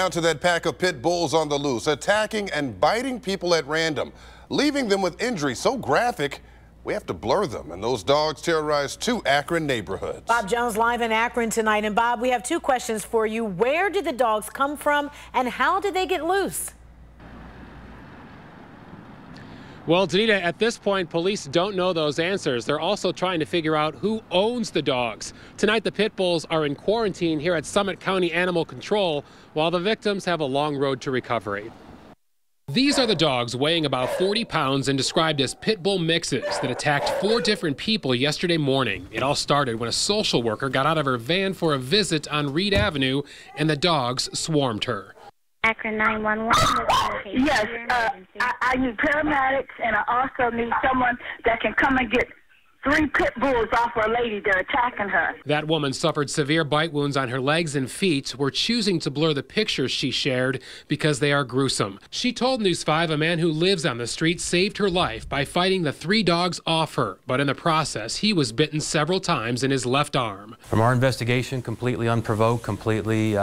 Now to that pack of pit bulls on the loose, attacking and biting people at random, leaving them with injuries so graphic, we have to blur them. And those dogs terrorize 2 Akron neighborhoods. Bob Jones live in Akron tonight. And Bob, we have 2 questions for you. Where did the dogs come from and how did they get loose? Well, Danita, at this point, police don't know those answers. They're also trying to figure out who owns the dogs. Tonight, the pit bulls are in quarantine here at Summit County Animal Control, while the victims have a long road to recovery. These are the dogs weighing about 40 pounds and described as pit bull mixes that attacked 4 different people yesterday morning. It all started when a social worker got out of her van for a visit on Reed Avenue and the dogs swarmed her. Akron 911. Yes, I need paramedics, and I also need someone that can come and get 3 pit bulls off a lady. They're attacking her. That woman suffered severe bite wounds on her legs and feet. We're choosing to blur the pictures she shared because they are gruesome. She told News 5 a man who lives on the street saved her life by fighting the 3 dogs off her. But in the process, he was bitten several times in his left arm. From our investigation, completely unprovoked, completely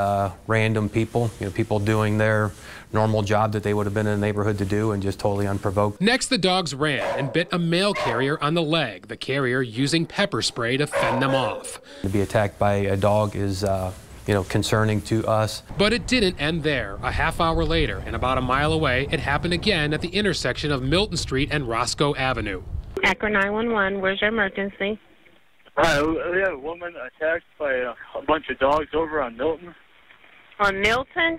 random people, people doing their normal job that they would have been in the neighborhood to do, and just totally unprovoked. Next, the dogs ran and bit a mail carrier on the leg, the carrier using pepper spray to fend them off. To be attacked by a dog is concerning to us. But it didn't end there. A half hour later, and about a mile away, it happened again at the intersection of Milton Street and Roscoe Avenue. Akron 911, where's your emergency? We have a woman attacked by a bunch of dogs over on Milton. On Milton?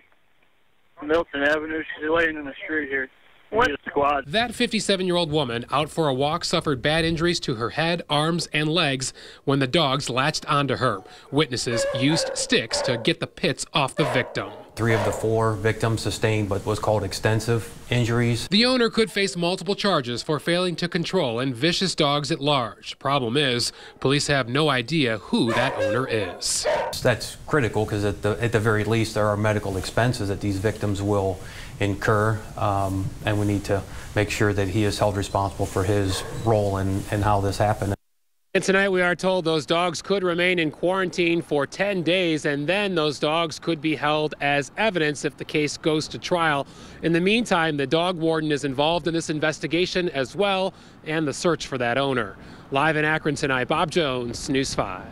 Milton Avenue. She's laying in the street here. What? Squad. That 57-year-old woman out for a walk suffered bad injuries to her head, arms, and legs when the dogs latched onto her. Witnesses used sticks to get the pits off the victim. 3 of the 4 victims sustained what was called extensive injuries. The owner could face multiple charges for failing to control and vicious dogs at large. Problem is, police have no idea who that owner is. That's critical because at the very least there are medical expenses that these victims will incur, and we need to make sure that he is held responsible for his role in how this happened. And tonight we are told those dogs could remain in quarantine for 10 days, and then those dogs could be held as evidence if the case goes to trial. In the meantime, the dog warden is involved in this investigation as well, and the search for that owner. Live in Akron tonight, Bob Jones, News 5.